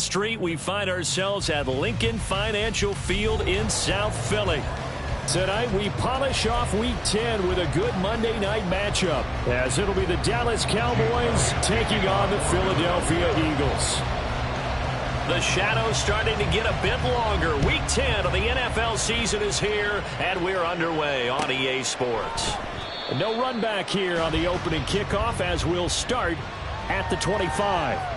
Street, we find ourselves at Lincoln Financial Field in South Philly. Tonight, we polish off Week 10 with a good Monday night matchup, as it'll be the Dallas Cowboys taking on the Philadelphia Eagles. The shadow's starting to get a bit longer. Week 10 of the NFL season is here, and we're underway on EA Sports. No run back here on the opening kickoff, as we'll start at the 25.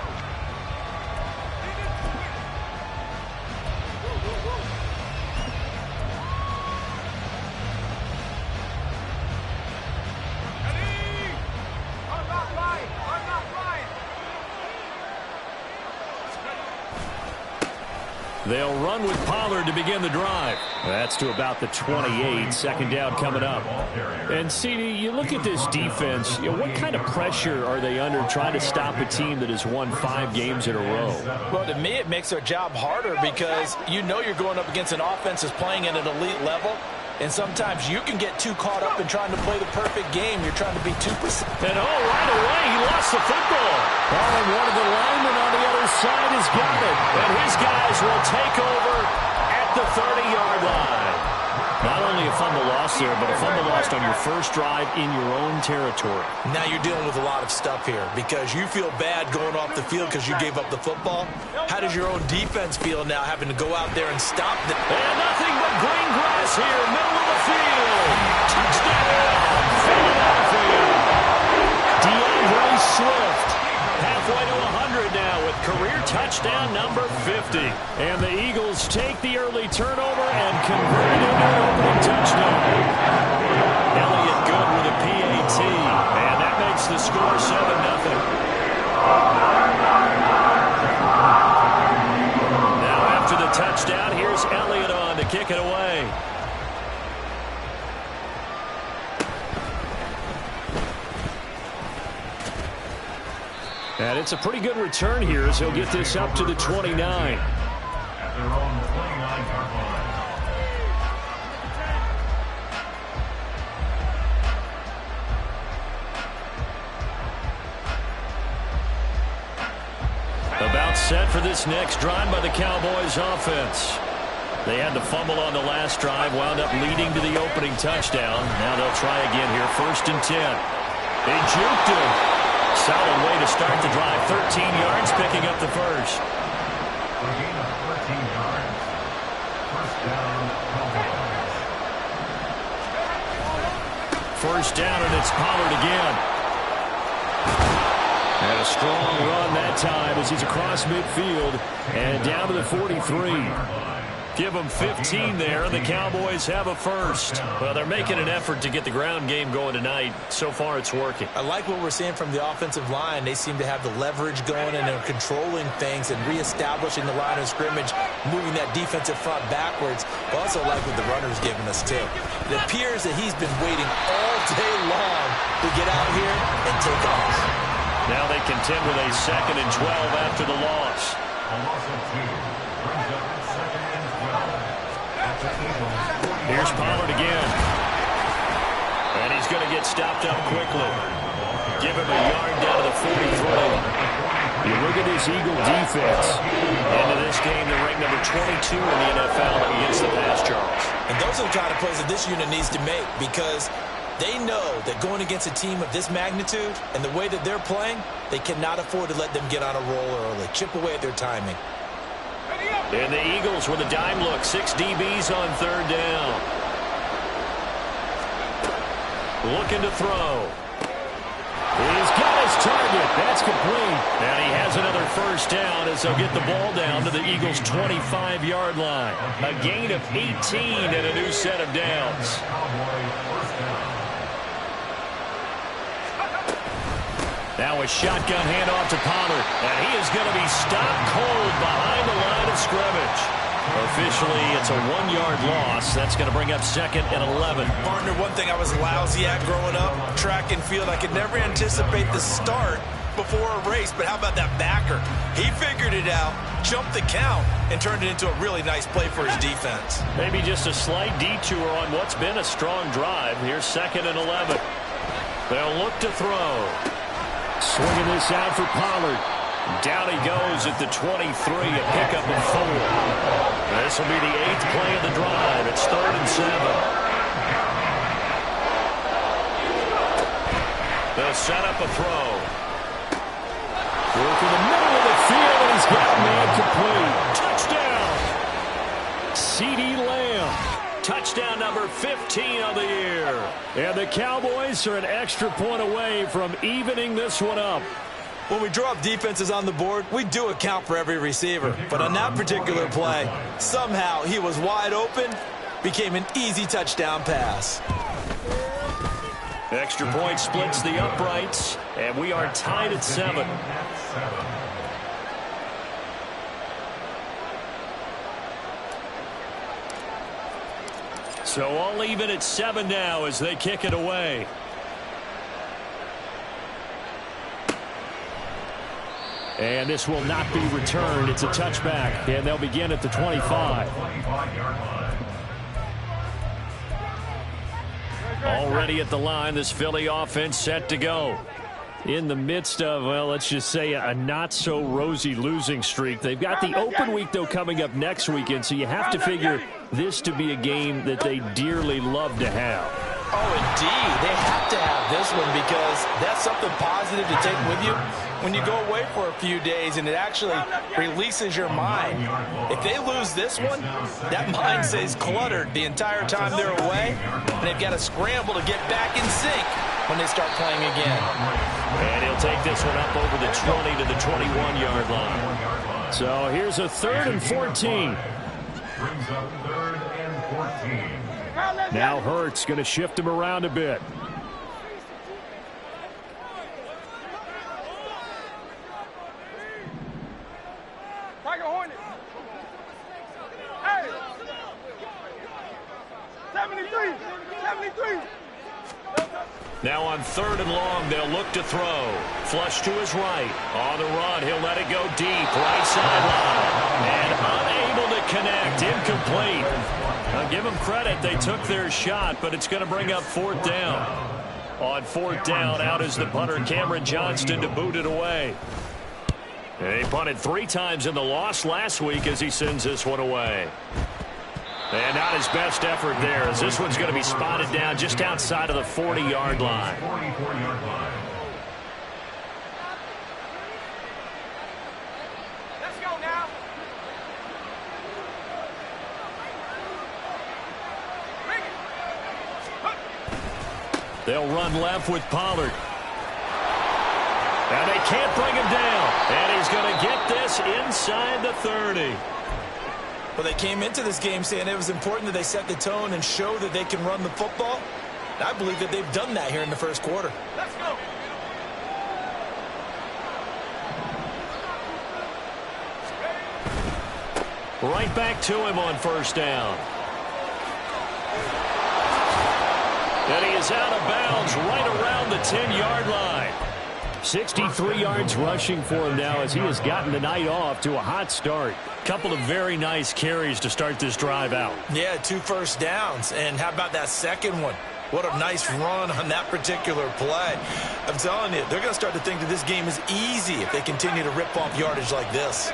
They'll run with Pollard to begin the drive. That's to about the 28. Second down coming up. And, CD, you look at this defense, what kind of pressure are they under trying to stop a team that has won 5 games in a row? Well, to me, it makes their job harder because you know you're going up against an offense that's playing at an elite level. And sometimes you can get too caught up in trying to play the perfect game. You're trying to be too precise. And right away, he lost the football. And one of the linemen on the other side has got it. And his guys will take over at the 30-yard line. Not only a fumble loss there, but a fumble lost on your first drive in your own territory. Now you're dealing with a lot of stuff here because you feel bad going off the field because you gave up the football. How does your own defense feel now having to go out there and stop them? And nothing but green grass here, middle of the field. Touchdown, Philadelphia. DeAndre Swift. Halfway to 100 now with career touchdown number 50. And the Eagles take the early turnover and convert it into an opening touchdown. Elliott good with a PAT. And that makes the score 7-0. Now after the touchdown, here's Elliott on to kick it away. And it's a pretty good return here as he'll get this up to the 29. At their own 29-yard line. About set for this next drive by the Cowboys offense. They had the fumble on the last drive, wound up leading to the opening touchdown. Now they'll try again here, 1st and 10. They juked him. Solid way to start the drive. 13 yards, picking up the first. For a gain of 13 yards. First down, Cowboys. First down, and it's Pollard again. And a strong run that time as he's across midfield and down to the 43. Give them 15 there, and the Cowboys have a first. Well, they're making an effort to get the ground game going tonight. So far, it's working. I like what we're seeing from the offensive line. They seem to have the leverage going, and they're controlling things and reestablishing the line of scrimmage, moving that defensive front backwards. I also like what the runner's giving us, too. It appears that he's been waiting all day long to get out here and take off. Now they contend with a 2nd and 12 after the loss. A loss of 2 brings up 2nd and 12. Here's Pollard again. And he's going to get stopped up quickly. Give him a yard down to the 43. You look at this Eagle defense. Into this game, they're ranked number 22 in the NFL against the pass, Charles. And those are the kind of plays that this unit needs to make because they know that going against a team of this magnitude and the way that they're playing, they cannot afford to let them get on a roll early. Chip away at their timing. And the Eagles with a dime look. 6 DBs on 3rd down. Looking to throw. He's got his target. That's complete. And he has another first down as they'll get the ball down to the Eagles' 25-yard line. A gain of 18 and a new set of downs. Now a shotgun handoff to Pollard. And he is going to be stopped cold behind the line of scrimmage. Officially, it's a 1-yard loss. That's going to bring up 2nd and 11. Partner, one thing I was lousy at growing up, track and field, I could never anticipate the start before a race, but how about that backer? He figured it out, jumped the count, and turned it into a really nice play for his defense. Maybe just a slight detour on what's been a strong drive. Here's 2nd and 11. They'll look to throw. Swinging this out for Pollard. Down he goes at the 23, a pickup of 4. This will be the 8th play of the drive. It's 3rd and 7. They'll set up a throw. Work in the middle of the field, and he's got a man complete. Touchdown! CeeDee Lamb. Touchdown number 15 on the year. And the Cowboys are an extra point away from evening this one up. When we draw up defenses on the board, we do account for every receiver. But on that particular play, somehow he was wide open, became an easy touchdown pass. Extra point splits the uprights, and we are tied at 7. So all even at 7 now as they kick it away. And this will not be returned. It's a touchback, and they'll begin at the 25. Already at the line, this Philly offense set to go. In the midst of, well, let's just say a not-so-rosy losing streak. They've got the open week, though, coming up next weekend, so you have to figure this to be a game that they dearly love to have. Oh, indeed. They have to have this one because that's something positive to take with you when you go away for a few days, and it actually releases your mind. If they lose this one, that mind stays cluttered the entire time they're away, and they've got to scramble to get back in sync when they start playing again. And he'll take this one up over the 20 to the 21-yard line. So here's a 3rd and 14. Brings up 3rd and 14. Now Hurts going to shift him around a bit. Tiger Hornet. Hey. 73. Now on 3rd and long, they'll look to throw. Flush to his right. On the run, he'll let it go deep. Right sideline. And unable to connect. Incomplete. Now give them credit. They took their shot, but it's going to bring up 4th down. On 4th down, out is the punter, Cameron Johnston, to boot it away. And he punted 3 times in the loss last week as he sends this one away. And not his best effort there, as this one's going to be spotted down just outside of the 40-yard line. 44-yard line. Let's go now. They'll run left with Pollard. And they can't bring him down. And he's going to get this inside the 30. Well, they came into this game saying it was important that they set the tone and show that they can run the football. I believe that they've done that here in the first quarter. Let's go. Right back to him on 1st down. And he is out of bounds right around the 10-yard line. 63 yards rushing for him now as he has gotten the night off to a hot start. Couple of very nice carries to start this drive out. Yeah, 2 first downs. And how about that second one? What a nice run on that particular play. I'm telling you, they're going to start to think that this game is easy if they continue to rip off yardage like this.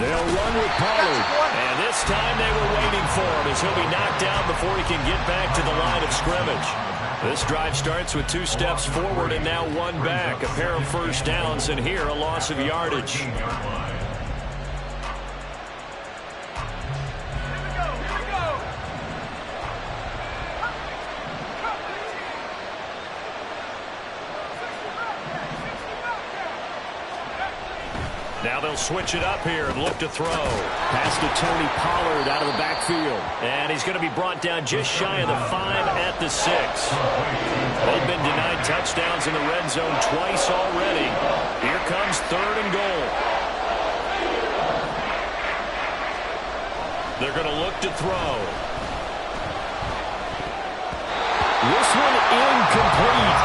They'll run with Pollard. And this time they were waiting for him as he'll be knocked down before he can get back to the line of scrimmage. This drive starts with 2 steps forward and now 1 back. A pair of first downs, and here a loss of yardage. Now they'll switch it up here and look to throw. Pass to Tony Pollard out of the backfield. And he's going to be brought down just shy of the 5 at the 6. They've been denied touchdowns in the red zone twice already. Here comes 3rd and goal. They're going to look to throw. This one incomplete.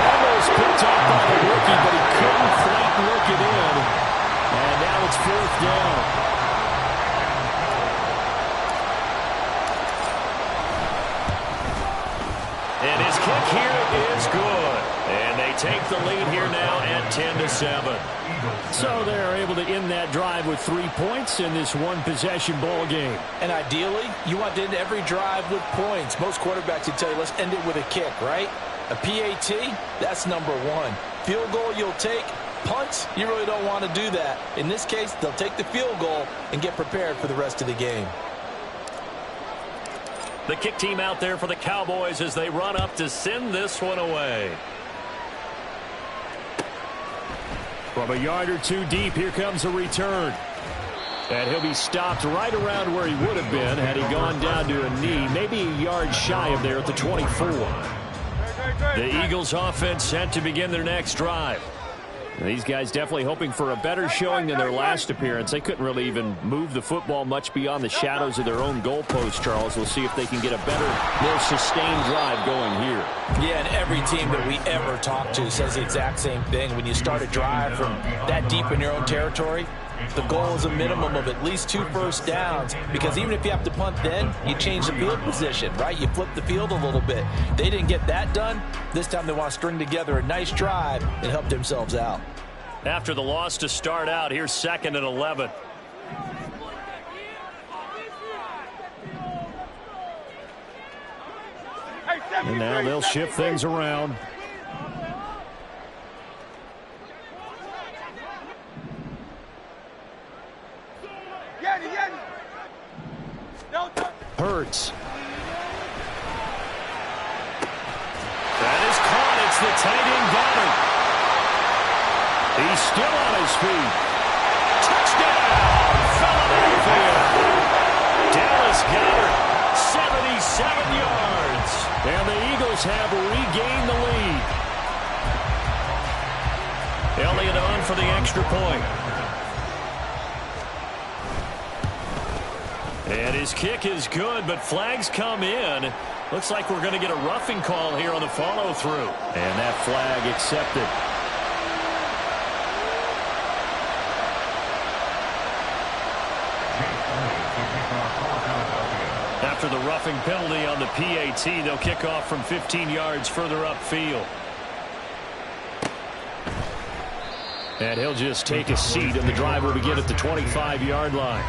Almost picked up by the rookie, but he couldn't quite work it in. And now it's 4th down. And his kick here is good. And they They take the lead here now at 10-7. So they're able to end that drive with 3 points in this one-possession ball game. And ideally, you want to end every drive with points. Most quarterbacks would tell you, let's end it with a kick, right? A PAT, that's number one. Field goal you'll take. Punts, you really don't want to do that. In this case, they'll take the field goal and get prepared for the rest of the game. The kick team out there for the Cowboys as they run up to send this one away. From a yard or two deep, here comes a return. And he'll be stopped right around where he would have been had he gone down to a knee, maybe a yard shy of there at the 24. The Eagles offense set to begin their next drive. These guys definitely hoping for a better showing than their last appearance. They couldn't really even move the football much beyond the shadows of their own goalpost, Charles. We'll see if they can get a better, more sustained drive going here. Yeah, and every team that we ever talk to says the exact same thing. When you start a drive from that deep in your own territory, the goal is a minimum of at least 2 first downs, because even if you have to punt then, you change the field position, right? You flip the field a little bit. They didn't get that done. This time they want to string together a nice drive and help themselves out. After the loss to start out, here's 2nd and 11. And now they'll shift things around. Hurts. That is caught. It's the tight end Goddard. He's still on his feet. Touchdown, Philadelphia. Dallas Goedert, 77 yards. And the Eagles have regained the lead. Elliott on for the extra point. And his kick is good, but flags come in. Looks like we're going to get a roughing call here on the follow-through. And that flag accepted. After the roughing penalty on the PAT, they'll kick off from 15 yards further upfield. And he'll just take a seat, and the drive will begin at the 25-yard line.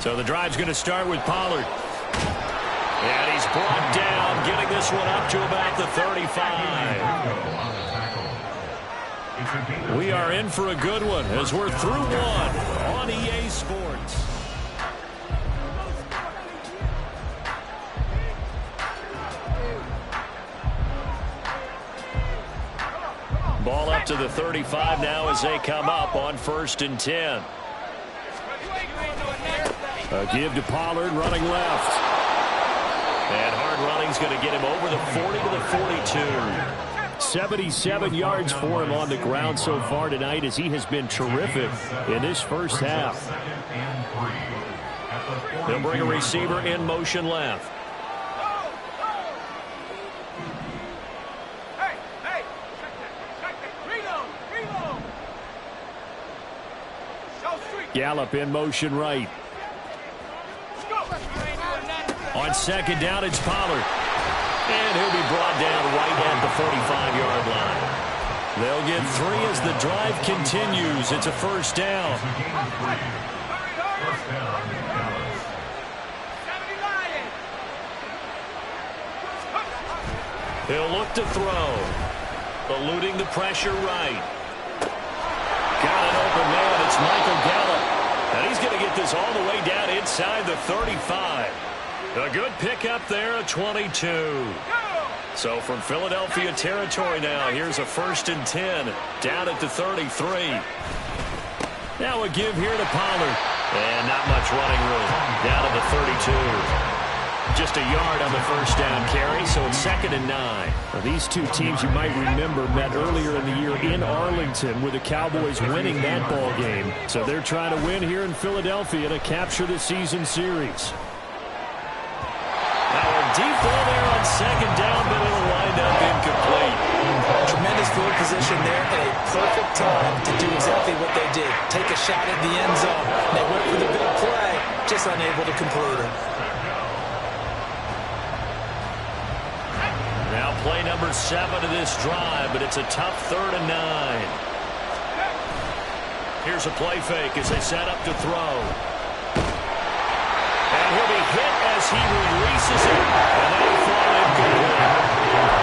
So the drive's going to start with Pollard. And he's brought down, getting this one up to about the 35. We are in for a good one as we're through one on EA Sports. Ball up to the 35 now as they come up on 1st and 10. A give to Pollard, running left. And hard running's going to get him over the 40 to the 42. 77 yards for him on the ground so far tonight as he has been terrific in this first half. They'll bring a receiver in motion left. Gallup in motion right. On 2nd down, it's Pollard. And he'll be brought down right at the 45-yard line. They'll get 3 as the drive continues. It's a 1st down. He'll look to throw. Eluding the pressure right. Got an open man. It's Michael Gallup. And he's going to get this all the way down inside the 35. A good pickup there at 22. So from Philadelphia territory now, here's a 1st and 10 down at the 33. Now a give here to Pollard. And not much running room down at the 32. just a yard on the first down carry, so it's 2nd and 9. Now, these two teams you might remember met earlier in the year in Arlington with the Cowboys winning that ball game. So they're trying to win here in Philadelphia to capture the season series. Now a deep ball there on 2nd down, but it'll wind up incomplete. Tremendous field position there and a perfect time to do exactly what they did. Take a shot at the end zone. They went for the big play, just unable to complete it. Now play number 7 of this drive, but it's a tough 3rd and 9. Here's a play fake as they set up to throw. And he'll be hit as he releases it, and that'll fall incomplete.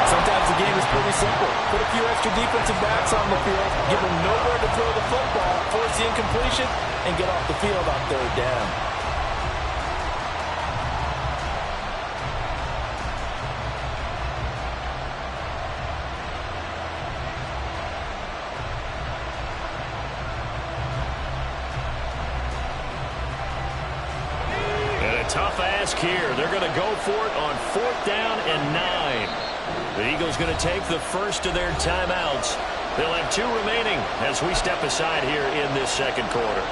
Sometimes the game is pretty simple. Put a few extra defensive backs on the field, give them nowhere to throw the football, force the incompletion, and get off the field on 3rd down. Tough ask here. They're going to go for it on 4th down and 9. The Eagles going to take the first of their timeouts. They'll have 2 remaining as we step aside here in this 2nd quarter.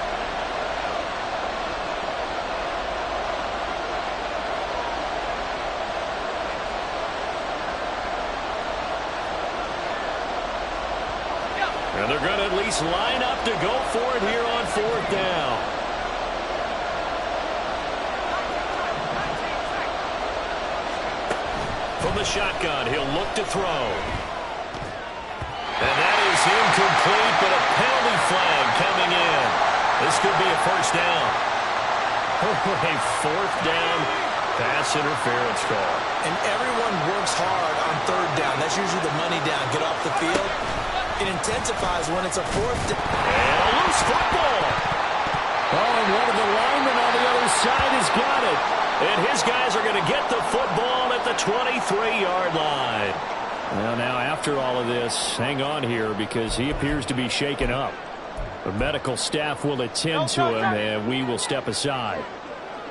And they're going to at least line up to go for it here on 4th down. From the shotgun, he'll look to throw. And that is incomplete, but a penalty flag coming in. This could be a 1st down. A 4th down pass interference call. And everyone works hard on 3rd down. That's usually the money down. Get off the field. It intensifies when it's a 4th down. And a loose football. Oh, and one of the linemen on the other side has got it. And his guys are going to get the football at the 23-yard line. Well, now after all of this, hang on here because he appears to be shaken up. The medical staff will attend to him, and we will step aside.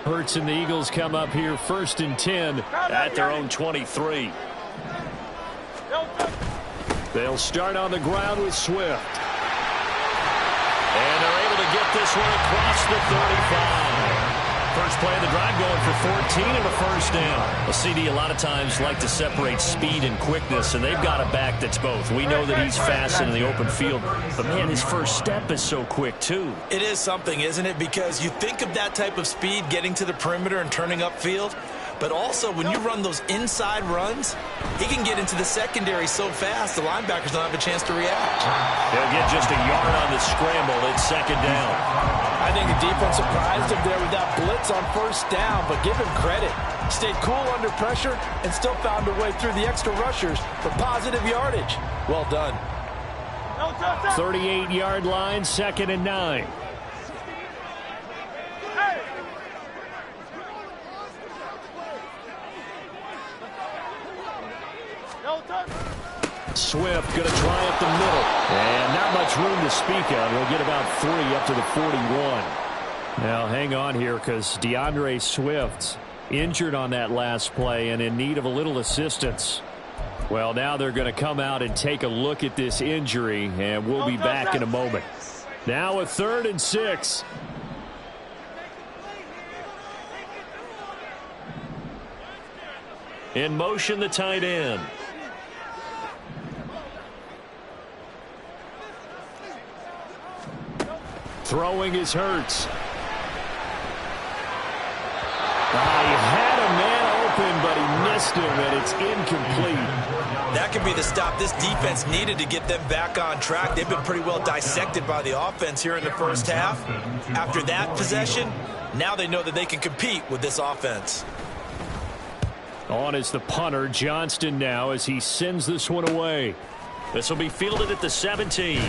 Hurts and the Eagles come up here 1st and 10 at their own 23. They'll start on the ground with Swift. And they're able to get this one across the 35. First play of the drive going for 14 and a 1st down. A CD a lot of times like to separate speed and quickness, and they've got a back that's both. We know that he's fast in the open field, but man, his first step is so quick too. It is something, isn't it? Because you think of that type of speed getting to the perimeter and turning upfield, but also when you run those inside runs, he can get into the secondary so fast the linebackers don't have a chance to react. They'll get just a yard on the scramble. It's 2nd down. I think the defense surprised him there with that blitz on 1st down, but give him credit. Stayed cool under pressure and still found a way through the extra rushers for positive yardage. Well done. 38-yard line, 2nd and 9. Swift going to try up the middle. And not much room to speak of. He'll get about 3 up to the 41. Now hang on here because DeAndre Swift injured on that last play and in need of a little assistance. Well, now they're going to come out and take a look at this injury, and we'll be back in a moment. Now a 3rd and 6. In motion, the tight end. Throwing is Hurts. He had a man open, but he missed him, and it's incomplete. That could be the stop this defense needed to get them back on track. They've been pretty well dissected by the offense here in the first half. After that possession, now they know that they can compete with this offense. On is the punter, Johnston, now as he sends this one away. This will be fielded at the 17.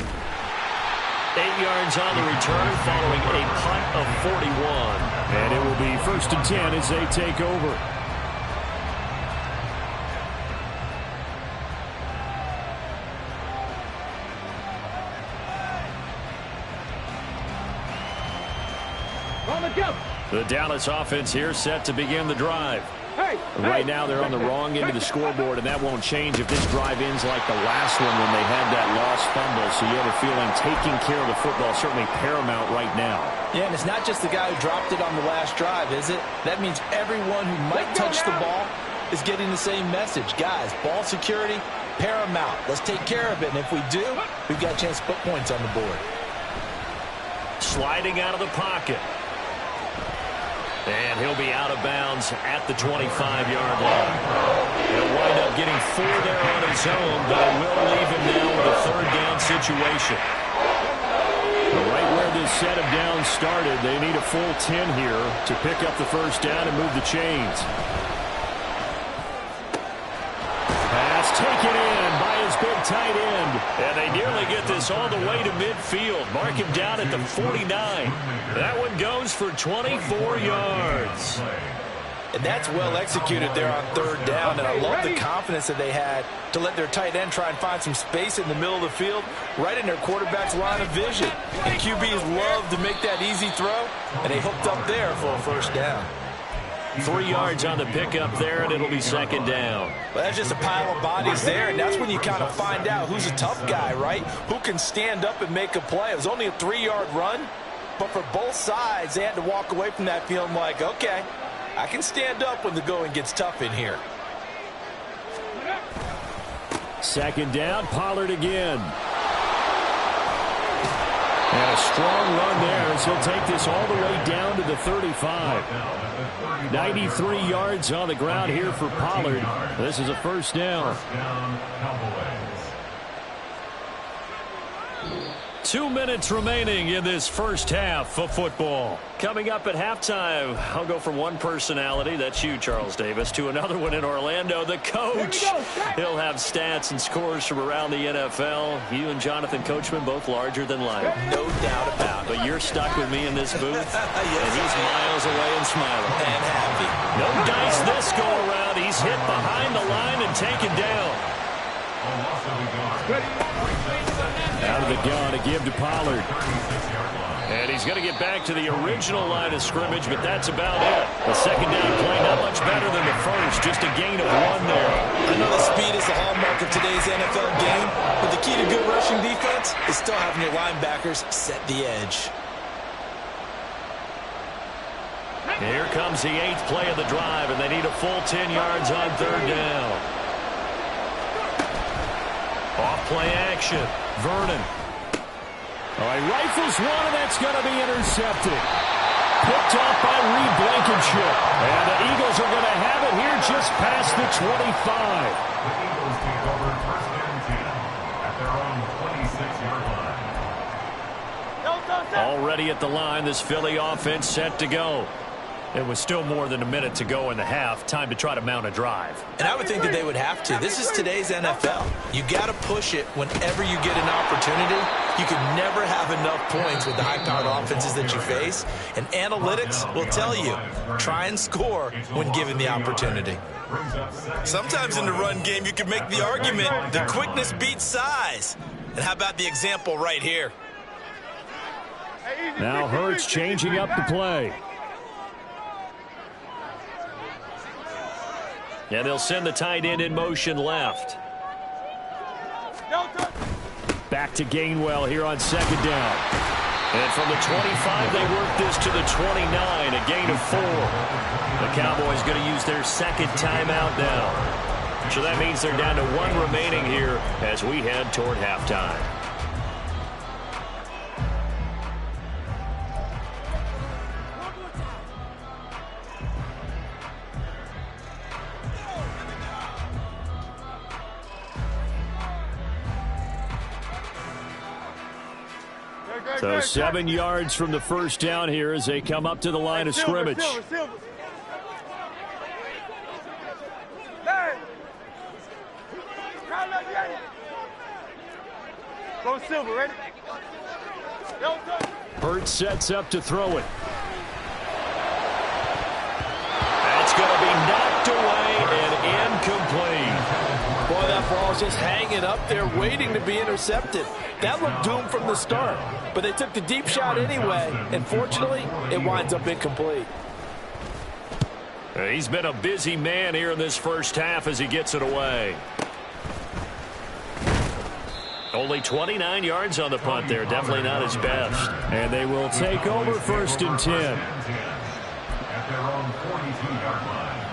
8 yards on the return following a punt of 41. And it will be 1st and 10 as they take over. The Dallas offense here set to begin the drive. Right now they're on the wrong end of the scoreboard, and that won't change if this drive ends like the last one when they had that lost fumble. So you have a feeling taking care of the football is certainly paramount right now. Yeah, and it's not just the guy who dropped it on the last drive, is it? That means everyone who might touch the ball is getting the same message. Guys, ball security, paramount. Let's take care of it, and if we do, we've got a chance to put points on the board. Sliding out of the pocket. And he'll be out of bounds at the 25-yard line. He'll wind up getting 4 there on his own, but it will leave him now with a third down situation. Right where this set of downs started, they need a full 10 here to pick up the first down and move the chains. Pass taken in by his big tight end. And they nearly get this all the way to midfield. Mark him down at the 49. That one goes for 24 yards. And that's well executed there on third down. And I love the confidence that they had to let their tight end try and find some space in the middle of the field, right in their quarterback's line of vision. And QBs love to make that easy throw, and they hooked up there for a first down. 3 yards on the pickup there, and it'll be second down. Well, that's just a pile of bodies there, and that's when you kind of find out who's a tough guy, right? Who can stand up and make a play. It was only a 3-yard run, but for both sides, they had to walk away from that feeling like, okay, I can stand up when the going gets tough in here. Second down, Pollard again. And a strong run there as he'll take this all the way down to the 35. 93 yards on the ground here for Pollard. This is a first down. 2 minutes remaining in this first half of football. Coming up at halftime, I'll go from one personality, that's you, Charles Davis, to another one in Orlando, the coach. He'll have stats and scores from around the NFL. You and Jonathan Coachman, both larger than life. No doubt about it. But you're stuck with me in this booth, yes, and he's miles away and smiling. And happy. No dice this go around. He's hit behind the line and taken down. Out of the gun to give to Pollard. And he's going to get back to the original line of scrimmage, but that's about it. The second down play not much better than the first, just a gain of 1 there. I know the speed is the hallmark of today's NFL game, but the key to good rushing defense is still having your linebackers set the edge. Here comes the 8th play of the drive, and they need a full 10 yards on third down. Off play action. Vernon. All right, rifles one, and that's going to be intercepted. Picked off by Reed Blankenship. And the Eagles are going to have it here just past the 25. The Eagles take over first and 10 at their own 26-yard line. Already at the line, this Philly offense set to go. It was still more than a minute to go in the half. Time to try to mount a drive. And I would think that they would have to. This is today's NFL. You got to push it whenever you get an opportunity. You can never have enough points with the high-powered offenses that you face. And analytics will tell you, try and score when given the opportunity. Sometimes in the run game, you can make the argument that quickness beats size. And how about the example right here? Now Hurts changing up the play. And they'll send the tight end in motion left. Back to Gainwell here on second down. And from the 25, they work this to the 29, a gain of 4. The Cowboys going to use their second timeout now. So that means they're down to 1 remaining here as we head toward halftime. So 7 yards from the first down here as they come up to the line of scrimmage. Go Silver, ready? Hurts sets up to throw it. That's going to be knocked away and incomplete. Boy, that ball's just hanging up there waiting to be intercepted. That looked doomed from the start, but they took the deep shot anyway, and fortunately, it winds up incomplete. He's been a busy man here in this first half as he gets it away. Only 29 yards on the punt there. Definitely not his best. And they will take over 1st and 10. At their own 42-yard line.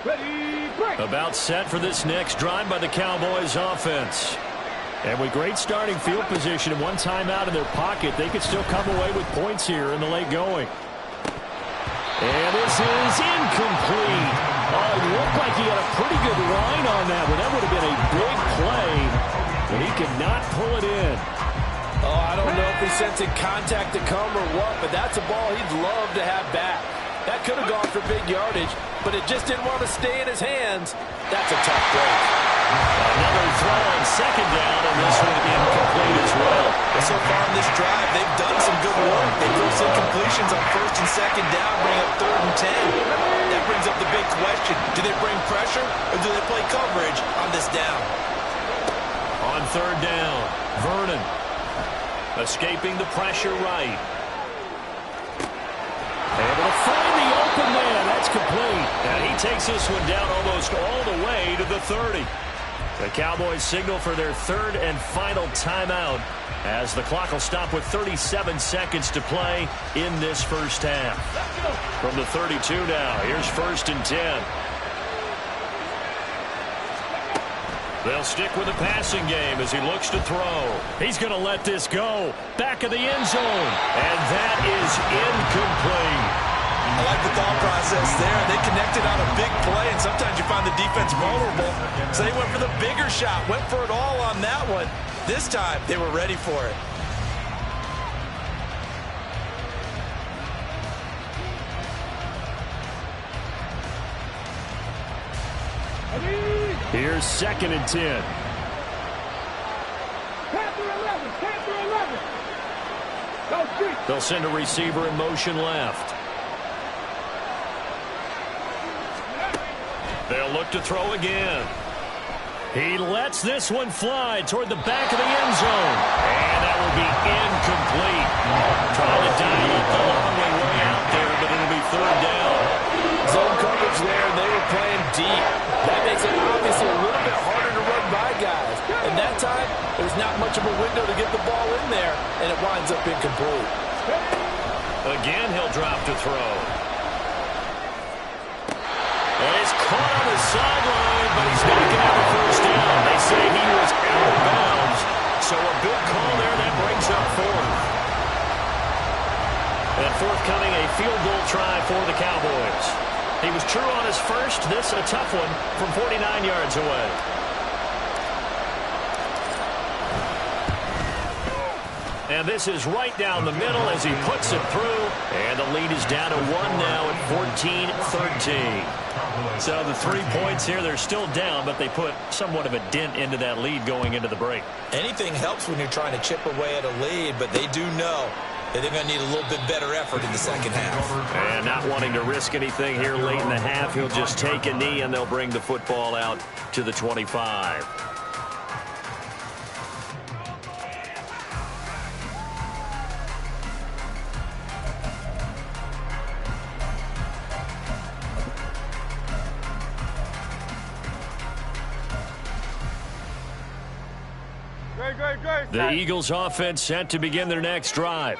Ready, break. About set for this next drive by the Cowboys offense. And with great starting field position and one timeout in their pocket, they could still come away with points here in the late going. And this is incomplete. Oh, it looked like he had a pretty good line on that one. That would have been a big play, but he could not pull it in. Oh, I don't know if he sensing contact to come or what, but that's a ball he'd love to have back. That could have gone for big yardage, but it just didn't want to stay in his hands. That's a tough break. Another throw on 2nd down, and this one incomplete as well. But so far in this drive, they've done some good work. They force incompletions on 1st and 2nd down, bring up 3rd and 10. That brings up the big question. Do they bring pressure, or do they play coverage on this down? On 3rd down, Vernon escaping the pressure right. Able to find the open man. That's complete. And he takes this one down almost all the way to the 30. The Cowboys signal for their 3rd and final timeout as the clock will stop with 37 seconds to play in this first half. From the 32 now, here's 1st and 10. They'll stick with the passing game as he looks to throw. He's going to let this go. Back of the end zone. And that is incomplete. I like the thought process there. They connected on a big play, and sometimes you find the defense vulnerable. So they went for the bigger shot, went for it all on that one. This time, they were ready for it. Here's 2nd and 10. Panther 11, Panther 11. Go street. They'll send a receiver in motion left. They'll look to throw again. He lets this one fly toward the back of the end zone. And that will be incomplete. Trying to dive it the long way out there, but it'll be 3rd down. Zone coverage there, and they were playing deep. That makes it obviously a little bit harder to run by guys. And that time, there's not much of a window to get the ball in there, and it winds up incomplete. Again, he'll drop to throw. And it's caught on the sideline, but he's not going to have a 1st down. They say he was out of bounds, so a good call there that brings up 4th. And forthcoming, a field goal try for the Cowboys. He was true on his first. This a tough one from 49 yards away. And this is right down the middle as he puts it through. And the lead is down to 1 now at 14-13. So the 3 points here, they're still down, but they put somewhat of a dent into that lead going into the break. Anything helps when you're trying to chip away at a lead, but they do know that they're going to need a little bit better effort in the second half. And not wanting to risk anything here late in the half, he'll just take a knee and they'll bring the football out to the 25. The Eagles offense set to begin their next drive.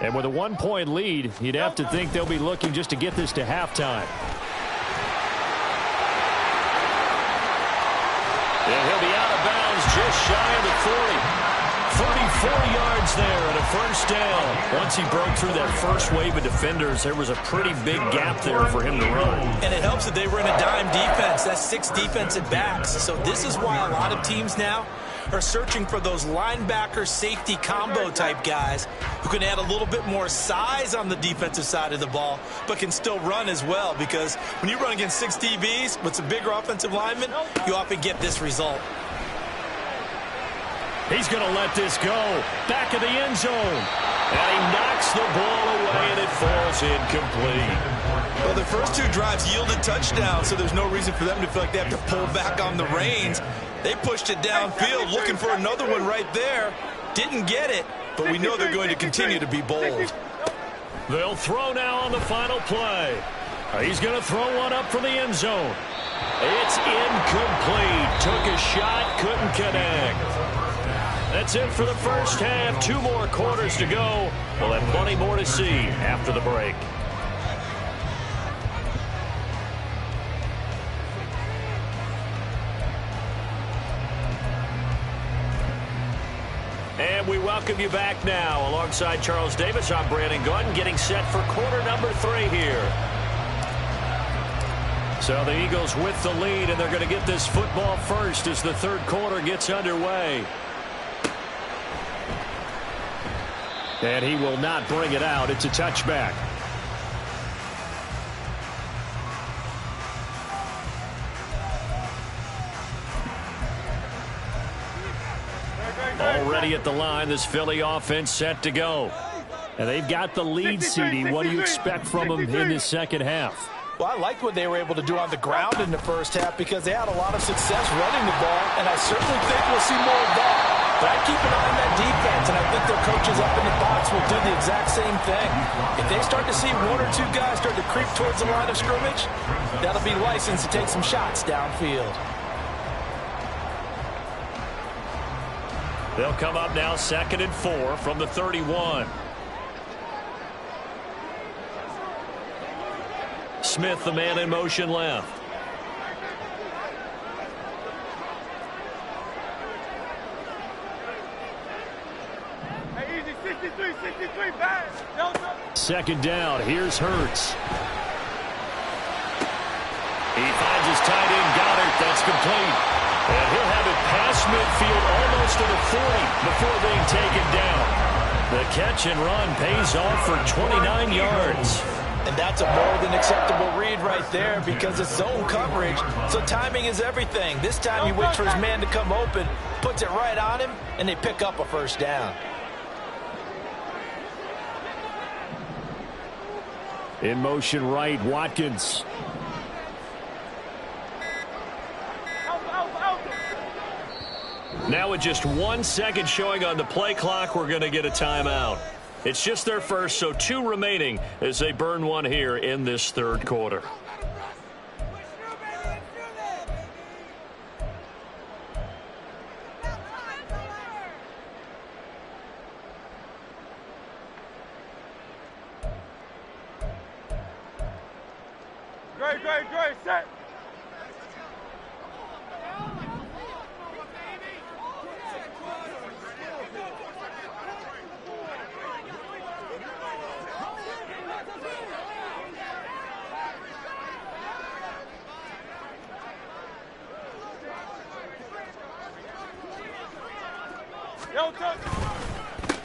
And with a 1-point lead, you'd have to think they'll be looking just to get this to halftime. And he'll be out of bounds just shy of the 40. 34 yards there and a 1st down. Once he broke through that first wave of defenders, there was a pretty big gap there for him to run. And it helps that they were in a dime defense. That's 6 defensive backs. So this is why a lot of teams now are searching for those linebacker safety combo type guys who can add a little bit more size on the defensive side of the ball, but can still run as well, because when you run against 6 DBs with some bigger offensive linemen, you often get this result. He's going to let this go. Back of the end zone. And he knocks the ball away, and it falls incomplete. Well, the first 2 drives yielded touchdowns, so there's no reason for them to feel like they have to pull back on the reins. They pushed it downfield, looking for another one right there. Didn't get it, but we know they're going to continue to be bold. They'll throw now on the final play. He's going to throw one up for the end zone. It's incomplete. Took a shot, couldn't connect. That's it for the first half. 2 more quarters to go. We'll have plenty more to see after the break. And we welcome you back now. Alongside Charles Davis, I'm Brandon Gaudin, getting set for quarter number 3 here. So the Eagles with the lead, and they're going to get this football first as the third quarter gets underway. And he will not bring it out. It's a touchback. Already at the line, this Philly offense set to go. And they've got the lead, CD. What do you expect from them in the second half? Well, I like what they were able to do on the ground in the first half because they had a lot of success running the ball, and I certainly think we'll see more of that. But I keep an eye on that defense, and I think their coaches up in the box will do the exact same thing. If they start to see 1 or 2 guys start to creep towards the line of scrimmage, that'll be license to take some shots downfield. They'll come up now 2nd and 4 from the 31. Smith, the man in motion left. Hey, easy, 63, back. Second down, here's Hurts. He finds his tight end, Goddard. That's complete. And he'll have it past midfield almost to the 40 before being taken down. The catch and run pays off for 29 yards. And that's a more than acceptable read right there because it's zone coverage, so timing is everything. This time he waits for his man to come open, puts it right on him, and they pick up a first down. In motion right, Watkins. Now with just 1 second showing on the play clock, we're going to get a timeout. It's just their first, so 2 remaining as they burn one here in this third quarter. Great, set.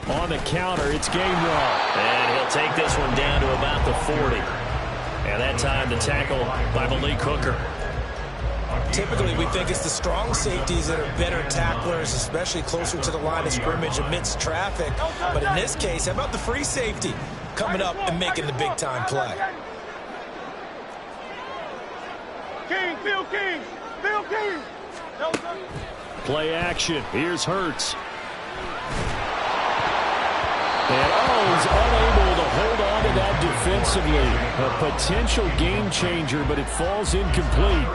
On the counter, it's Gainwell. And he'll take this one down to about the 40. And that time the tackle by Malik Hooker. Typically, we think it's the strong safeties that are better tacklers, especially closer to the line of scrimmage amidst traffic. But in this case, how about the free safety coming up and making the big-time play? Phil King. Play action. Here's Hurts. And he's unable to hold on to that defensively. A potential game changer, but it falls incomplete.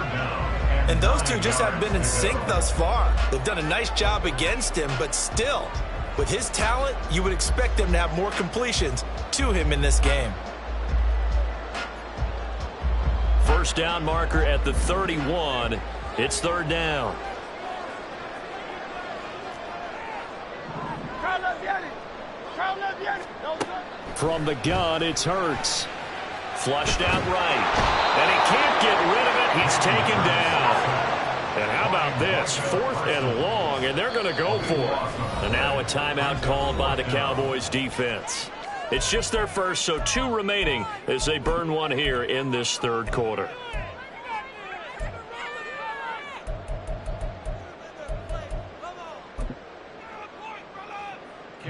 And those two just haven't been in sync thus far. They've done a nice job against him, but still, with his talent, you would expect them to have more completions to him in this game. First down marker at the 31. It's third down. From the gun, it's Hurts. Flushed out right. And he can't get rid of it. He's taken down. And how about this? 4th and long, and they're going to go for it. And now a timeout called by the Cowboys defense. It's just their first, so 2 remaining as they burn one here in this third quarter.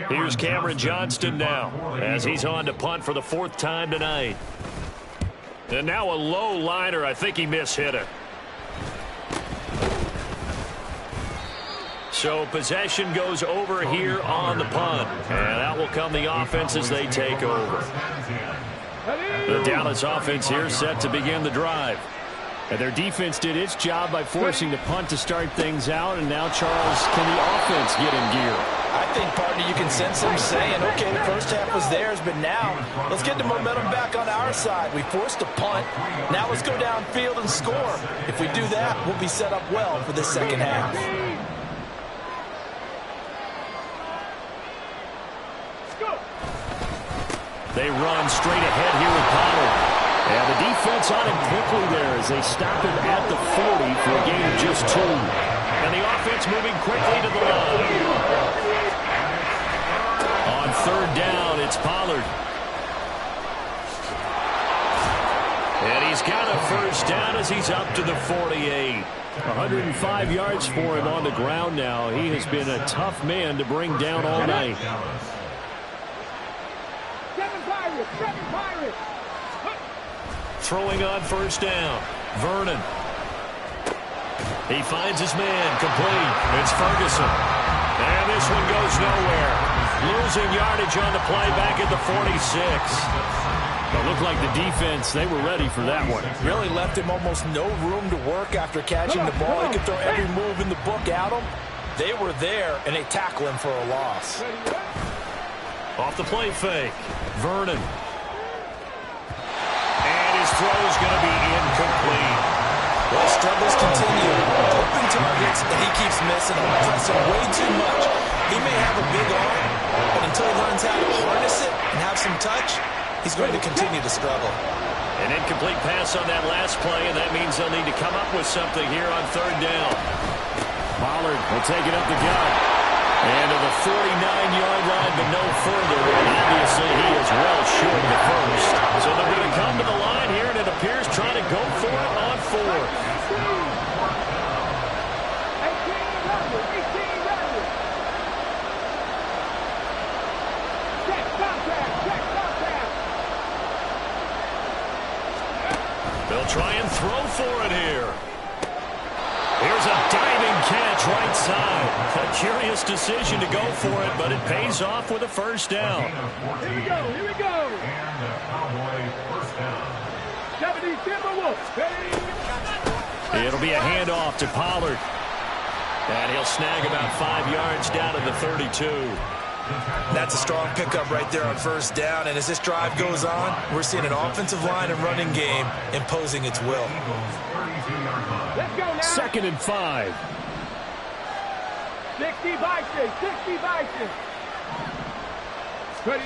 Here's Cameron Johnston now as he's on to punt for the 4th time tonight. And now a low liner. I think he mishit it. So possession goes over here on the punt. And that will come the offense as they take over. The Dallas offense here set to begin the drive. And their defense did its job by forcing the punt to start things out. And now, Charles, can the offense get in gear? I think, partner, you can sense them saying, okay, the first half was theirs, but now let's get the momentum back on our side. We forced a punt. Now let's go downfield and score. If we do that, we'll be set up well for the second half. They run straight ahead here with Pollard. And the defense on him quickly there as they stop him at the 40 for a gain of just 2. And the offense moving quickly to the line. On third down, it's Pollard. And he's got a first down as he's up to the 48. 105 yards for him on the ground now. He has been a tough man to bring down all night. Throwing on first down. Vernon. He finds his man complete. It's Ferguson. And this one goes nowhere. Losing yardage on the play back at the 46. It looked like the defense, they were ready for that one. Really left him almost no room to work after catching the ball. He could throw every move in the book at him. They were there, and they tackle him for a loss. Off the play fake. Vernon. And his throw is going to be incomplete. Well, struggles continue. Open targets, and he keeps missing them. Pressing way too much. He may have a big arm, but until he learns how to harness it and have some touch, he's going to continue to struggle. An incomplete pass on that last play, and that means they'll need to come up with something here on third down. Pollard will take it up the gut. And to the 49-yard line, but no further. And obviously, he is well short of the first. So they're going to come to the line here, and it appears trying to go for it on fourth. They'll try and throw for it here. Here's a diving catch right side. A curious decision to go for it, but it pays off with a first down. Here we go, here we go. And the Cowboys first down. 70 Timberwolves. It'll be a handoff to Pollard. And he'll snag about 5 yards down to the 32. That's a strong pickup right there on first down. And as this drive goes on, we're seeing an offensive line and running game imposing its will. Let's go now. 2nd and 5. 60 Bison, 60 Bison. Ready.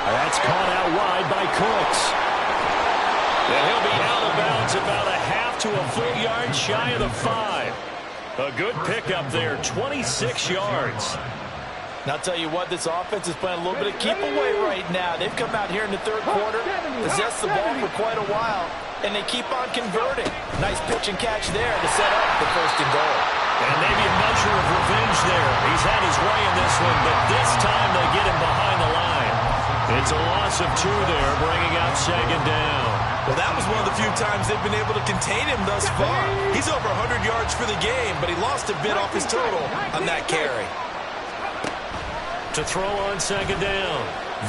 That's caught out wide by Cooks. And he'll be out of bounds about a half to a full yard shy of the 5. A good pickup there, 26 yards. And I'll tell you what, this offense is playing a little bit of keep away right now. They've come out here in the third quarter, possessed the ball for quite a while, and they keep on converting. Nice pitch and catch there to set up the first and goal. And maybe a measure of revenge there. He's had his way in this one, but this time they get him behind the line. It's a loss of 2 there, bringing out 2nd down. Well, that was one of the few times they've been able to contain him thus far. He's over 100 yards for the game, but he lost a bit off his total on that carry. To throw on 2nd down,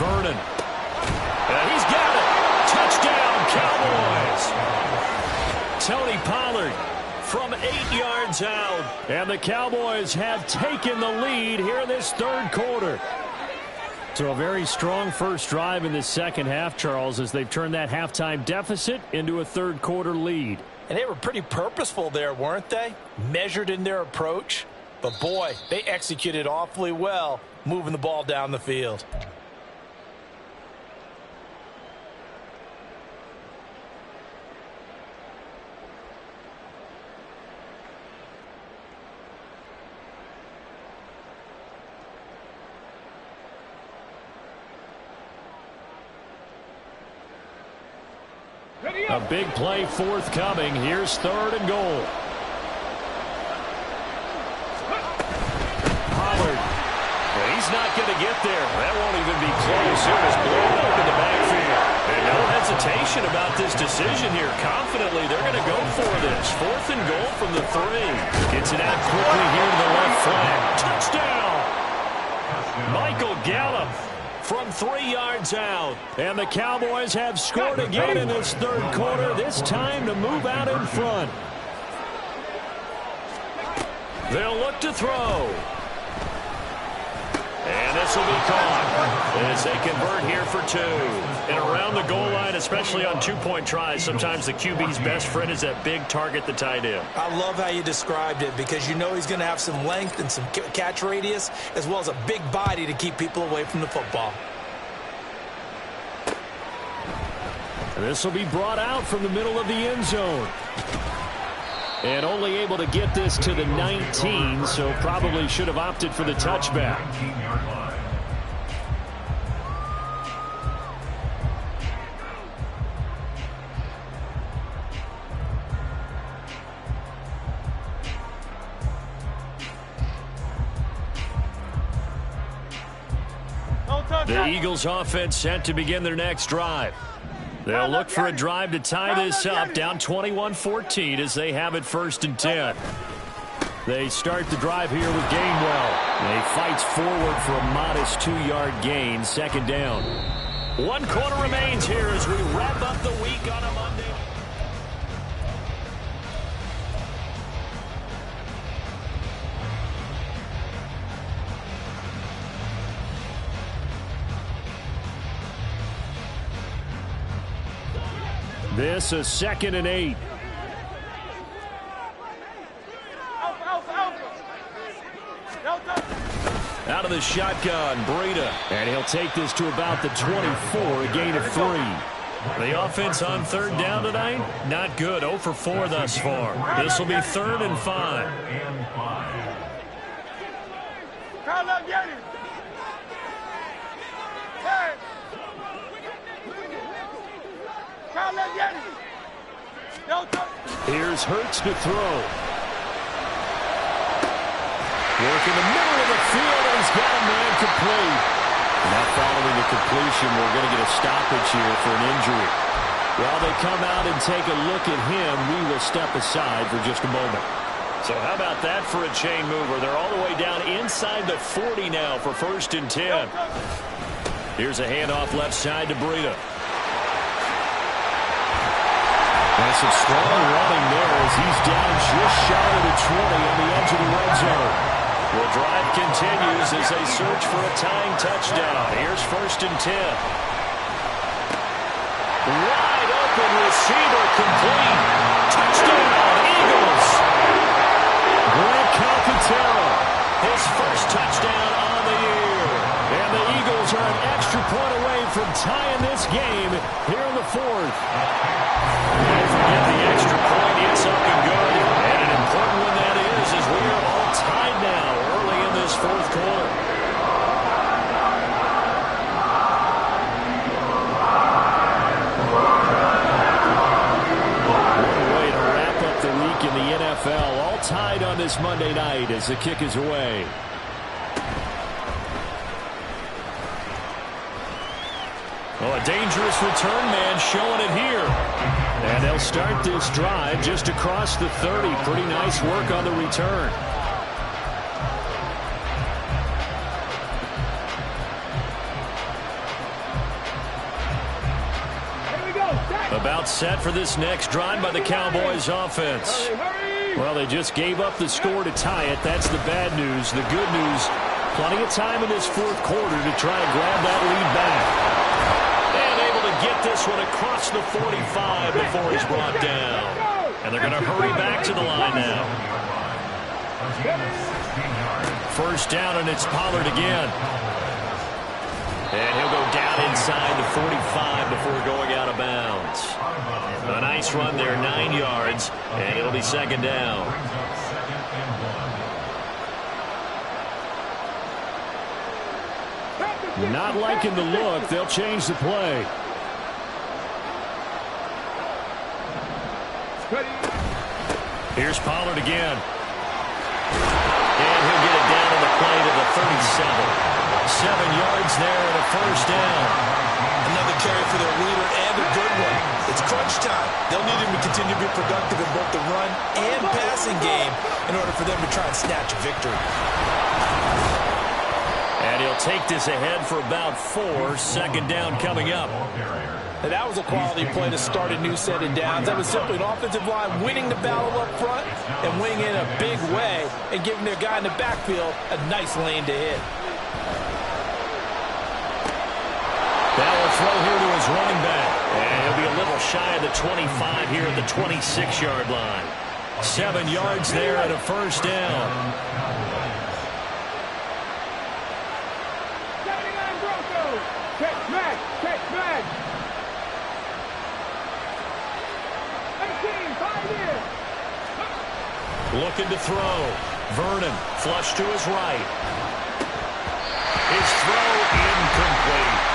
Vernon. And he's got it. Touchdown, Cowboys. Tony Pollard from 8 yards out. And the Cowboys have taken the lead here in this third quarter. So a very strong first drive in this second half, Charles, as they've turned that halftime deficit into a third quarter lead. And they were pretty purposeful there, weren't they? Measured in their approach. But boy, they executed awfully well, moving the ball down the field. A big play forthcoming. Here's 3rd and goal. Pollard. Well, he's not going to get there. That won't even be close. It was blown up in the backfield. And no hesitation about this decision here. Confidently, they're going to go for this. 4th and goal from the 3. Gets it out quickly here to the left flank. Touchdown! Michael Gallup. from 3 yards out. And the Cowboys have scored again in this third quarter, this time to move out in front. They'll look to throw. And this will be caught as they convert here for 2. And around the goal line, especially on two-point tries, sometimes the QB's best friend is that big target, the tight end. I love how you described it because you know he's going to have some length and some catch radius as well as a big body to keep people away from the football. And this will be brought out from the middle of the end zone. And only able to get this to the 19, so probably should have opted for the touchback. 19-yard line. The Eagles offense set to begin their next drive. They'll look for a drive to tie this up, down 21-14 as they have it 1st and 10. They start the drive here with Gainwell. They fights forward for a modest 2-yard gain, 2nd down. 1 quarter remains here as we wrap up the week on a Monday. This is 2nd and 8. Out of the shotgun, Breida. And he'll take this to about the 24, a gain of 3. The offense on 3rd down tonight, not good. 0 for 4 thus far. This will be 3rd and 5. Here's Hurts to throw. Work in the middle of the field, and he's got a man complete. Now following the completion, we're going to get a stoppage here for an injury. While they come out and take a look at him, we will step aside for just a moment. So how about that for a chain mover? They're all the way down inside the 40 now for 1st and 10. Here's a handoff left side to Breida. And some strong running there as he's down just shy of the 20 on the edge of the red zone. The drive continues as they search for a tying touchdown. Here's 1st and 10. Wide open receiver complete. Touchdown, Eagles. Grant Calcaterra, his first touchdown on the year. And the Eagles are an extra point away from tying this game here in the 4th. Don't forget the extra point. It's up and good. And an important one that is as we are all tied now early in this 4th quarter. What a way to wrap up the week in the NFL. All tied on this Monday night as the kick is away. Oh, a dangerous return man showing it here. And they'll start this drive just across the 30. Pretty nice work on the return. About set for this next drive by the Cowboys offense. Well, they just gave up the score to tie it. That's the bad news. The good news, plenty of time in this 4th quarter to try and grab that lead back. Get this one across the 45 before he's brought down. And they're going to hurry back to the line now. 1st down, and it's Pollard again. And he'll go down inside the 45 before going out of bounds. A nice run there, 9 yards, and it'll be 2nd down. Not liking the look. They'll change the play. Here's Pollard again. And he'll get it down on the play to the 37. 7 yards there and a 1st down. Another carry for their leader and a good one. It's crunch time. They'll need him to continue to be productive in both the run and passing game in order for them to try and snatch a victory. And he'll take this ahead for about 4. Second down coming up. And that was a quality play to start a new set of downs. That was simply an offensive line winning the battle up front and winning in a big way and giving their guy in the backfield a nice lane to hit. That will throw here to his running back. And he'll be a little shy of the 25 here at the 26-yard line. 7 yards there and a first down. 79 Broncos. Catch back. Catch back. 18, 5 years. Looking to throw. Vernon flush to his right. His throw incomplete.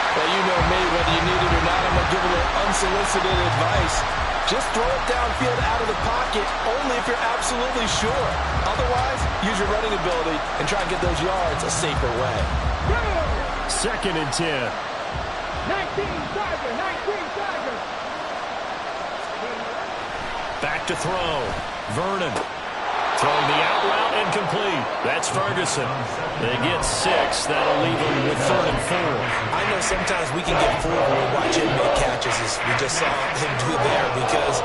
Well, you know me, whether you need it or not, I'm going to give a little unsolicited advice. Just throw it downfield out of the pocket, only if you're absolutely sure. Otherwise, use your running ability and try and get those yards a safer way. Second and 10. 19 Tiger. 19 Tiger. Back to throw. Vernon throwing the out route incomplete. That's Ferguson. They get 6. That'll leave them with 3rd and 4. I know sometimes we can get fooled when we watch him make catches, as we just saw him do there, because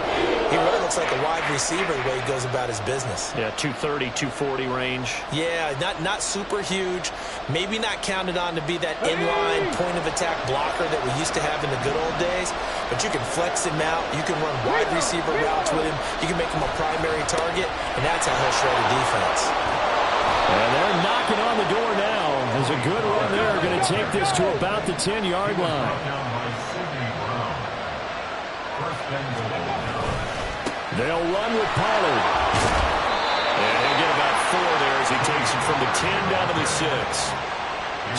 he really looks like a wide receiver the way he goes about his business. Yeah, 230, 240 range. Yeah, not super huge. Maybe not counted on to be that inline point-of-attack blocker that we used to have in the good old days, but you can flex him out. You can run wide receiver routes with him. You can make him a primary target, and that's how he'll shred a defense. And they're knocking on the door now. There's a good run there. Going to take this to about the 10-yard line. They'll run with Pollard. And he'll get about 4 there as he takes it from the 10 down to the 6.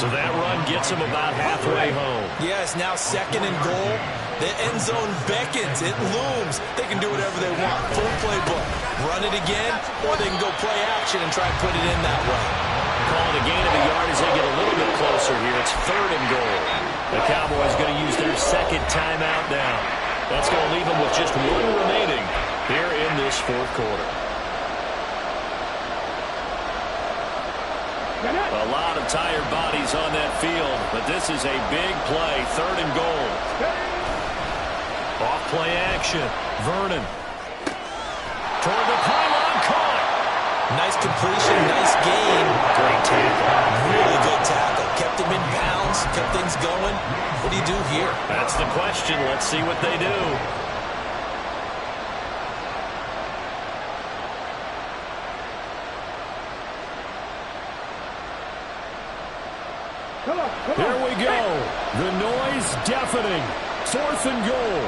So that run gets him about halfway home. Yes, now 2nd and goal. The end zone beckons. It looms. They can do whatever they want. Full playbook. Run it again, or they can go play action and try and put it in that way. Calling a gain of a yard as they get a little bit closer here. It's 3rd and goal. The Cowboys going to use their 2nd timeout now. That's going to leave them with just 1 remaining here in this 4th quarter. A lot of tired bodies on that field, but this is a big play. 3rd and goal. Off play action. Vernon. Toward the pylon, caught. Nice completion, nice gain. Great tackle. Really good tackle. Kept him in bounds, kept things going. What do you do here? That's the question. Let's see what they do. Here we go. The noise deafening. 4th and goal.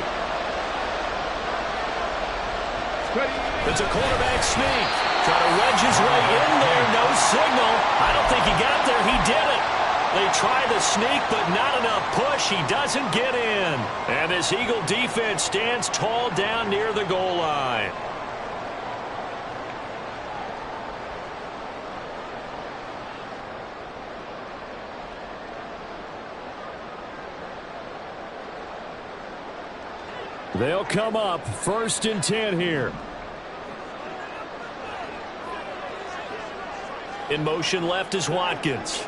It's a quarterback sneak. Trying to wedge his way in there. No signal. I don't think he got there. He did it. They try the sneak, but not enough push. He doesn't get in. And this Eagle defense stands tall down near the goal line. They'll come up 1st and 10 here. In motion left is Watkins.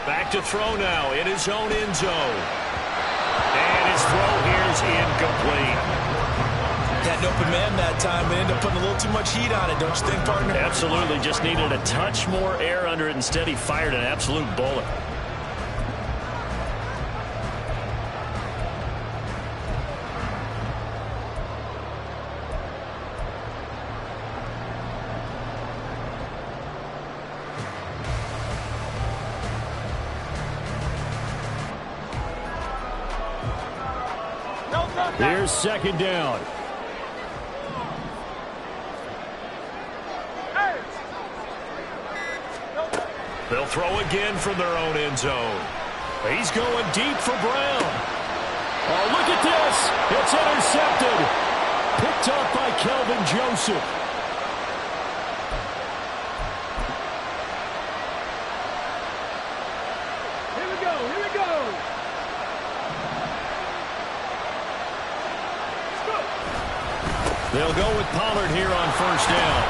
Back to throw now in his own end zone. And his throw here is incomplete. Had an open man that time and ended up putting a little too much heat on it, don't you think, partner? Absolutely. Just needed a touch more air under it. Instead, he fired an absolute bullet. Here's 2nd down. They'll throw again from their own end zone. He's going deep for Brown. Oh, look at this. It's intercepted. Picked up by Kelvin Joseph. Here we go. Here we go. They'll go with Pollard here on first down.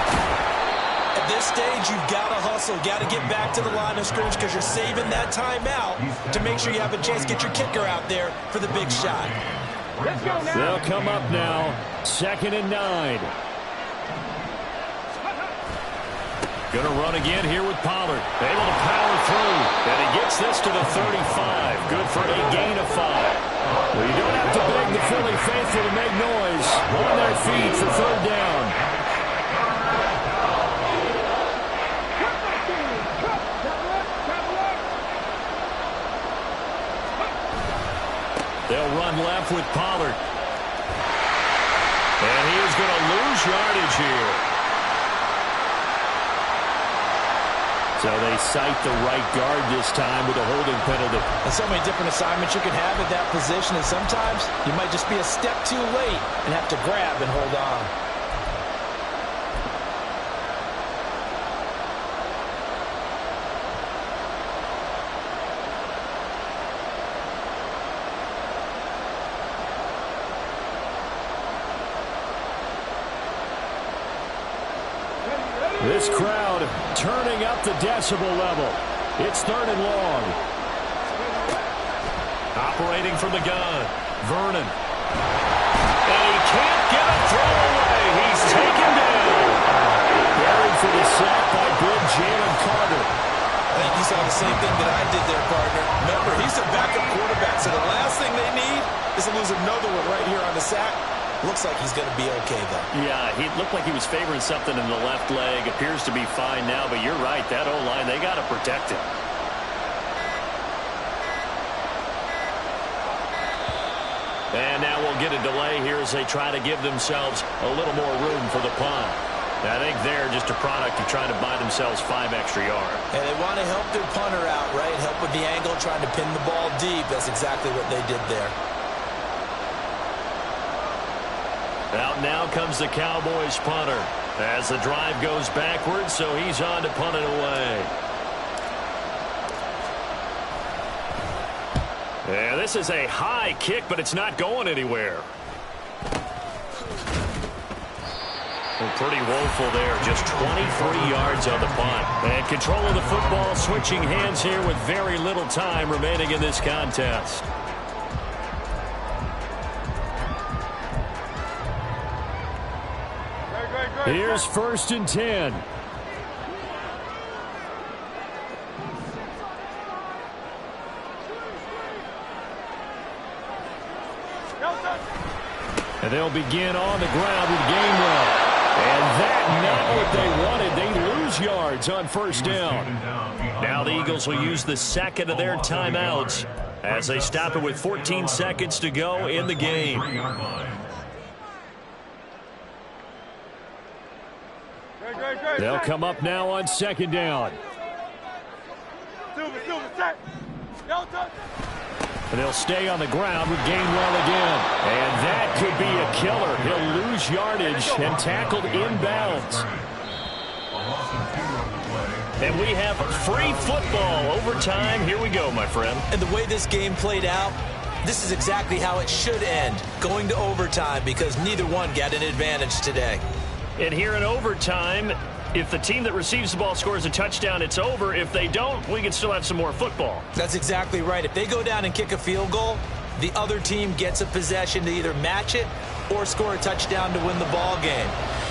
At this stage, you've got to hustle. Got to get back to the line of scrimmage because you're saving that timeout to make sure you have a chance to get your kicker out there for the big shot. Let's go now. They'll come up now. 2nd and 9. Going to run again here with Pollard. Able to power through. And he gets this to the 35. Good for a gain of 5. Well, you don't have to beg the Philly faithful to make noise. On their feet for 3rd down. They'll run left with Pollard. And he is going to lose yardage here. So they cite the right guard this time with a holding penalty. And so many different assignments you can have at that position, and sometimes you might just be a step too late and have to grab and hold on. This crowd turning up the decibel level. It's 3rd and long. Operating from the gun, Vernon. And he can't get a throw away. He's taken down. Buried for the sack by big Jalen Carter. I think you saw the same thing that I did there, partner. Remember, he's a backup quarterback, so the last thing they need is to lose another one right here on the sack. Looks like he's going to be okay, though. Yeah, he looked like he was favoring something in the left leg. Appears to be fine now, but you're right. That O-line, they got to protect him. And now we'll get a delay here as they try to give themselves a little more room for the punt. I think they're just a product of trying to buy themselves 5 extra yards. And they want to help their punter out, right? Help with the angle, trying to pin the ball deep. That's exactly what they did there. Out now comes the Cowboys punter as the drive goes backwards, so he's on to punt it away. Yeah, this is a high kick, but it's not going anywhere. Well, pretty woeful there, just 23 yards on the punt. And control of the football, switching hands here with very little time remaining in this contest. Here's 1st and 10. And they'll begin on the ground with Gainwell. And that not what they wanted. They lose yards on 1st down. Now the Eagles will use the 2nd of their timeouts as they stop it with 14 seconds to go in the game. They'll come up now on 2nd down. And they'll stay on the ground with Gainwell again. And that could be a killer. He'll lose yardage and tackled inbounds. And we have free football overtime. Here we go, my friend. And the way this game played out, this is exactly how it should end, going to overtime, because neither one got an advantage today. And here in overtime, if the team that receives the ball scores a touchdown, it's over. If they don't, we can still have some more football. That's exactly right. If they go down and kick a field goal, the other team gets a possession to either match it or score a touchdown to win the ball game.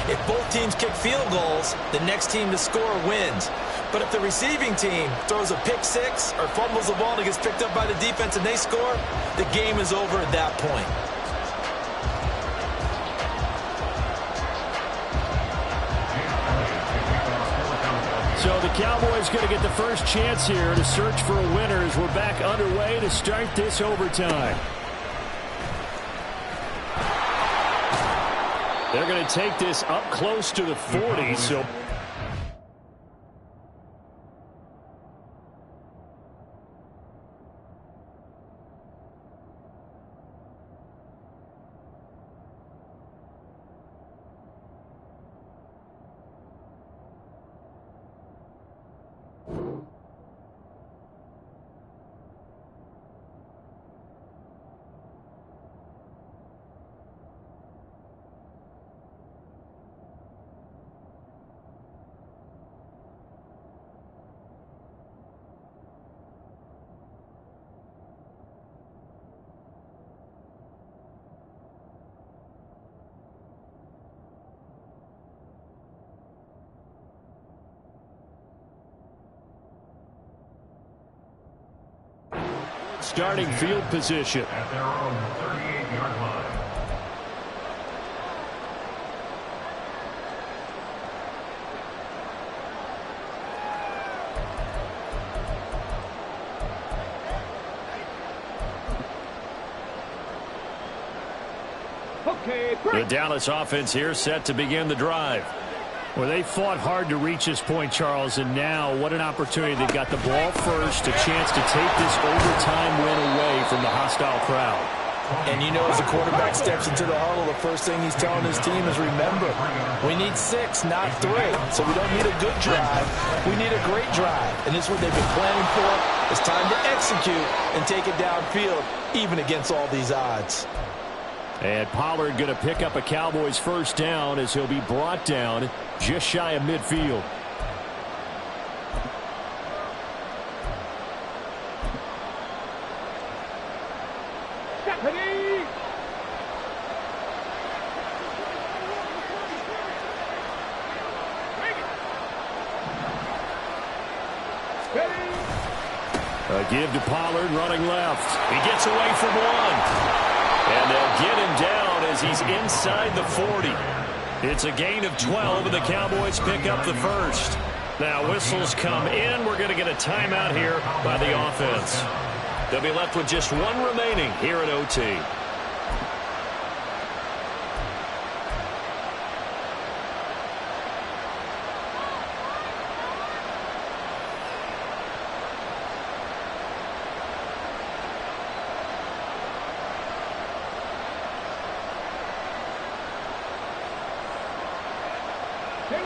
If both teams kick field goals, the next team to score wins. But if the receiving team throws a pick six or fumbles the ball and it gets picked up by the defense and they score, the game is over at that point. So the Cowboys going to get the first chance here to search for a winner as we're back underway to start this overtime. They're going to take this up close to the 40, so... starting field position. At their own 38-yard line. The Dallas offense here set to begin the drive. Well, they fought hard to reach this point, Charles, and now what an opportunity. They've got the ball first, a chance to take this overtime win away from the hostile crowd. And you know, as the quarterback steps into the huddle, the first thing he's telling his team is, remember, we need 6, not 3. So we don't need a good drive. We need a great drive. And this is what they've been planning for. It's time to execute and take it downfield, even against all these odds. And Pollard going to pick up a Cowboys first down as he'll be brought down just shy of midfield. Stephanie! A give to Pollard running left. He gets away from one. And they'll get him down as he's inside the 40. It's a gain of 12, and the Cowboys pick up the first. Now whistles come in. We're going to get a timeout here by the offense. They'll be left with just one remaining here at OT.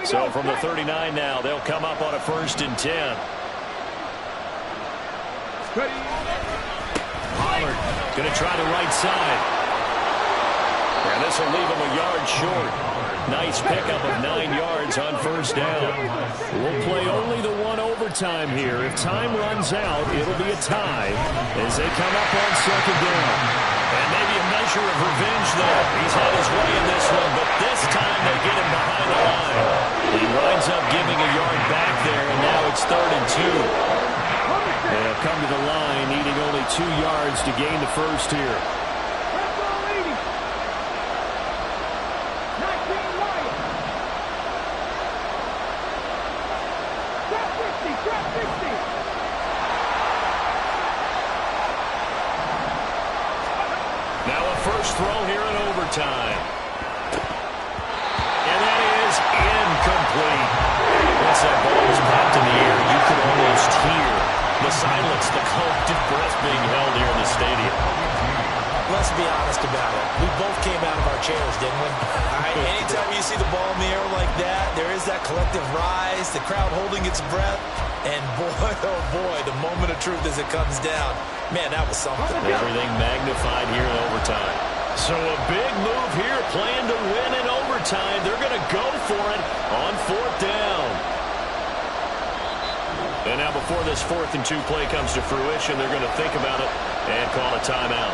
So from the 39 now, they'll come up on a 1st and 10. Pollard going to try the right side. And this will leave him a yard short. Nice pickup of 9 yards on 1st down. We'll play only the one overtime here. If time runs out, it'll be a tie as they come up on 2nd down. And maybe a measure of revenge there. He's had his way in this one, but this time they get him behind the line. He winds up giving a yard back there, and now it's 3rd and 2. They'll come to the line, needing only 2 yards to gain the first here. Now a first throw here in overtime. And that is incomplete. Once that ball was popped in the air, you could almost hear the silence, the collective breath being held here in the stadium. Let's be honest about it. We both came out of our chairs, didn't we? Anytime you see the ball in the air like that, there is that collective rise, the crowd holding its breath, and boy, oh boy, the moment of truth as it comes down. Man, that was something. Everything magnified here in overtime. So a big move here, playing to win in overtime. They're going to go for it on 4th down. And now before this 4th and 2 play comes to fruition, they're going to think about it and call a timeout.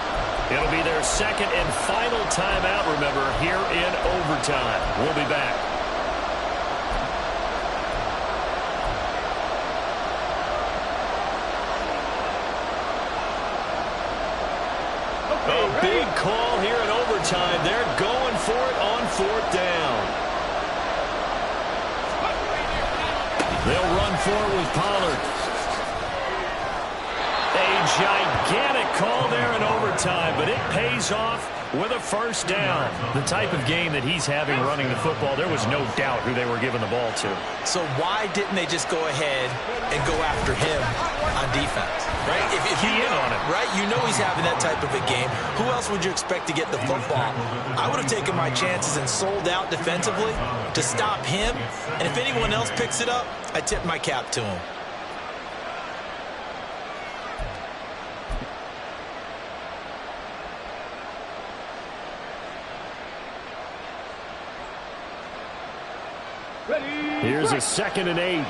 It'll be their 2nd and final timeout, remember, here in overtime. We'll be back. A big call here in overtime. They're going for it on 4th down. They'll run for it with Pollard. A gigantic call there in overtime, but it pays off with a 1st down. The type of game that he's having running the football, there was no doubt who they were giving the ball to. So why didn't they just go ahead and go after him on defense? Right? If Key in on him. Right? You know he's having that type of a game. Who else would you expect to get the football? I would have taken my chances and sold out defensively to stop him. And if anyone else picks it up, I tip my cap to him. Here's a 2nd and 8.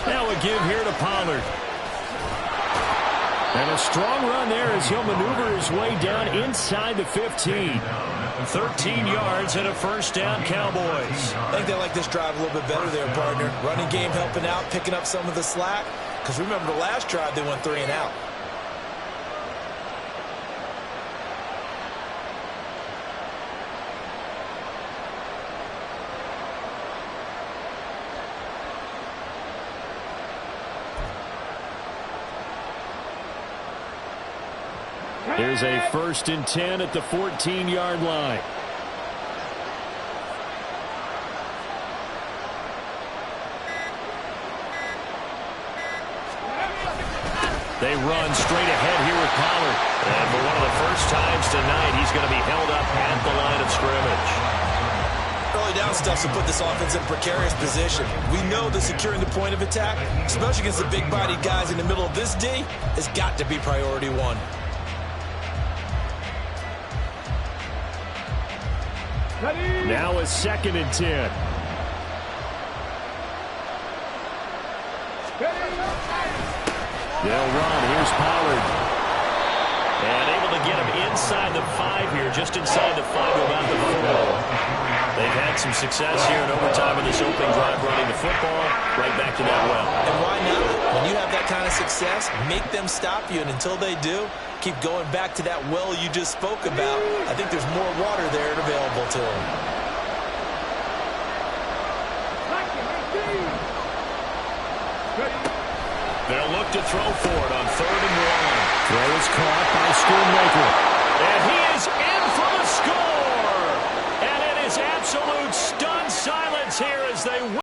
Now a give here to Pollard. And a strong run there as he'll maneuver his way down inside the 15. 13 yards and a first down, Cowboys. I think they like this drive a little bit better there, partner. Running game helping out, picking up some of the slack. Because remember the last drive, they went 3 and out. Here's a 1st and 10 at the 14-yard line. They run straight ahead here with Pollard. And for one of the first times tonight, he's going to be held up at the line of scrimmage. Early down stuff to put this offense in a precarious position. We know that securing the point of attack, especially against the big-bodied guys in the middle of this D, has got to be priority 1. Now a 2nd and 10. They'll run. Here's Pollard. And able to get him inside the 5 here, just inside the 5 to about the 4. They've had some success here in overtime in this opening drive running the football. Right back to that well. And why not? When you have that kind of success, make them stop you. And until they do, keep going back to that well you just spoke about. I think there's more water there and available to them. They'll look to throw for it on 3rd and 1. Throw is caught by Schoonmaker. And he is in for the score. And it is absolute stunned silence here as they win.